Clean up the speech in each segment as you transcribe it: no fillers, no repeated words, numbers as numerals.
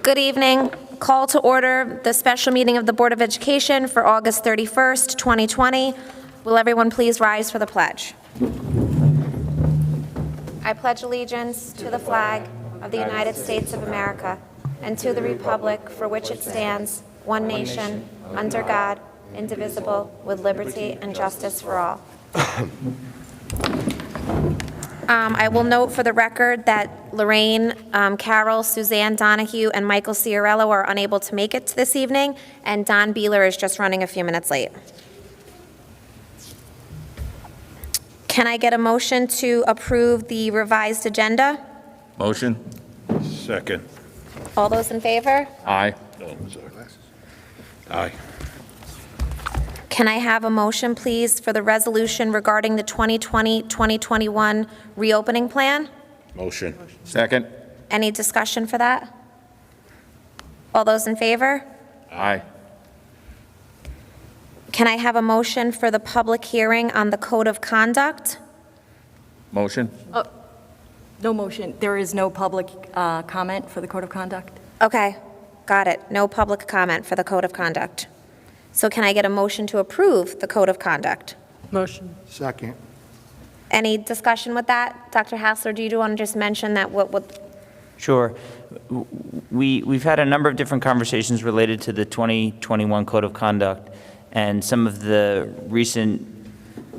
Good evening. Call to order the special meeting of the Board of Education for August 31st, 2020. Will everyone please rise for the pledge? I pledge allegiance to the flag of the United States of America and to the republic for which it stands, one nation, under God, indivisible, with liberty and justice for all. I will note for the record that Lorraine, Carol, Suzanne Donahue, and Michael Ciarello are unable to make it this evening, and Don Beeler is just running a few minutes late. Can I get a motion to approve the revised agenda? Motion. Second. All those in favor? Aye. Aye. Can I have a motion, please, for the resolution regarding the 2020-2021 reopening plan? Motion. Second. Any discussion for that? All those in favor? Aye. Can I have a motion for the public hearing on the code of conduct? Motion. No motion. There is no public comment for the code of conduct. Okay, got it. No public comment for the code of conduct. So can I get a motion to approve the code of conduct? Motion. Second. Any discussion with that? Dr. Hassler, do you want to just mention that what? Sure. We've had a number of different conversations related to the 2021 Code of Conduct and some of the recent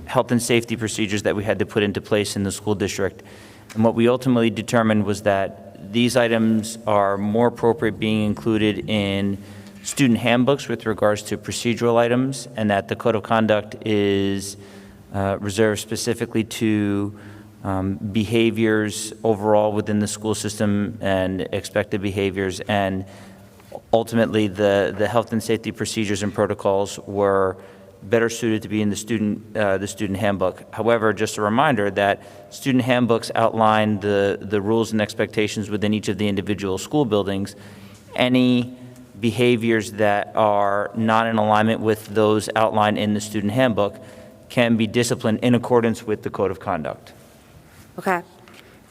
health and safety procedures that we had to put into place in the school district. And what we ultimately determined was that these items are more appropriate being included in student handbooks with regards to procedural items, and that the Code of Conduct is reserved specifically to behaviors overall within the school system and expected behaviors, and ultimately the health and safety procedures and protocols were better suited to be in the student handbook. However, just a reminder that student handbooks outline the rules and expectations within each of the individual school buildings. Any behaviors that are not in alignment with those outlined in the student handbook can be disciplined in accordance with the Code of Conduct. Okay.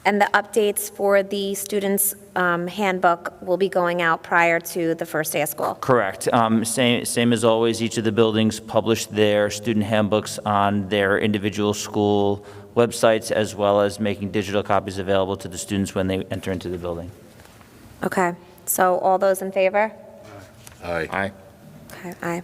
And the updates for the students' handbook will be going out prior to the first day of school? Correct. Same as always, each of the buildings publish their student handbooks on their individual school websites, as well as making digital copies available to the students when they enter into the building. Okay. So all those in favor? Aye. Aye. Okay, aye.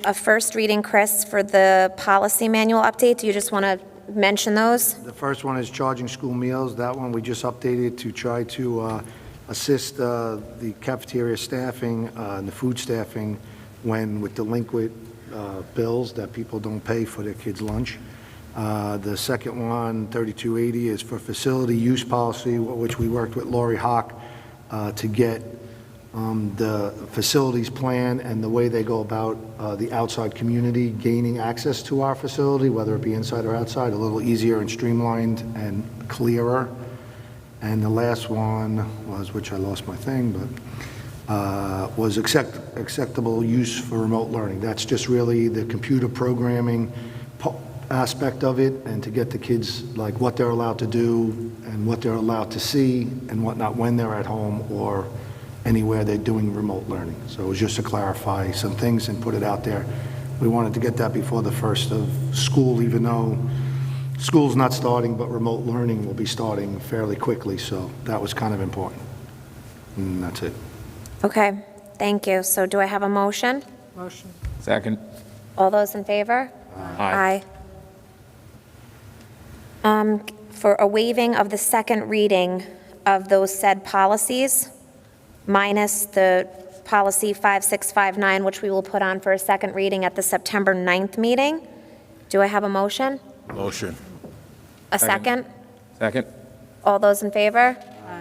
A first reading, Chris, for the policy manual update. Do you just want to mention those? The first one is charging school meals. That one we just updated to try to assist the cafeteria staffing and the food staffing when with delinquent bills that people don't pay for their kids' lunch. The second one, 3280, is for facility use policy, which we worked with Lori Hawk to get the facilities plan and the way they go about the outside community gaining access to our facility, whether it be inside or outside, a little easier and streamlined and clearer. And the last one was, which I lost my thing, but was acceptable use for remote learning. That's just really the computer programming aspect of it, and to get the kids like what they're allowed to do and what they're allowed to see and whatnot when they're at home or anywhere they're doing remote learning. So it was just to clarify some things and put it out there. We wanted to get that before the first of school, even though school's not starting, but remote learning will be starting fairly quickly. So that was kind of important. And that's it. Okay, thank you. So do I have a motion? Motion. Second. All those in favor? Aye. For a waiving of the second reading of those said policies, minus the policy 5659, which we will put on for a second reading at the September 9th meeting. Do I have a motion? Motion. A second? Second. All those in favor?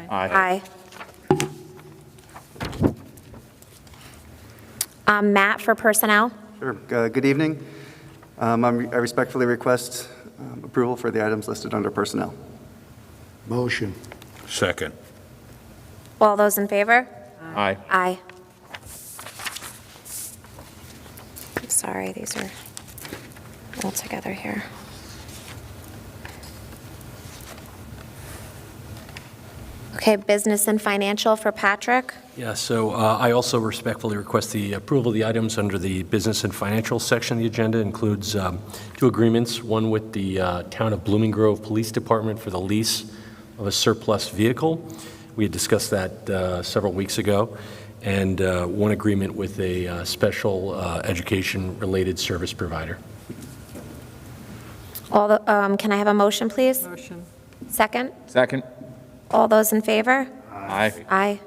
Aye. Matt, for personnel? Sure. Good evening. I respectfully request approval for the items listed under personnel. Motion. Second. All those in favor? Aye. Aye. I'm sorry, these are all together here. Okay, business and financial for Patrick. Yeah, so I also respectfully request the approval of the items under the business and financial section of the agenda. Includes 2 agreements, one with the Town of Blooming Grove Police Department for the lease of a surplus vehicle. We had discussed that several weeks ago. And 1 agreement with a special education-related service provider. Can I have a motion, please? Motion. Second? Second. All those in favor? Aye. Aye.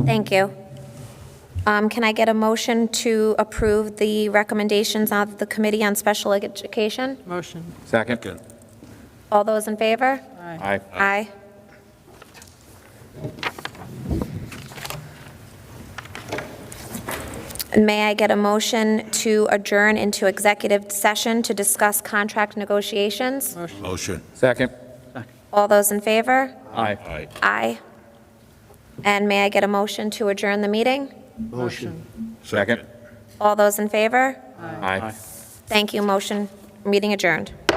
Thank you. Can I get a motion to approve the recommendations of the Committee on Special Education? Motion. Second. All those in favor? Aye. Aye. And may I get a motion to adjourn into executive session to discuss contract negotiations? Motion. Second. All those in favor? Aye. Aye. Aye. And may I get a motion to adjourn the meeting? Motion. Second. All those in favor? Aye. Thank you. Meeting adjourned.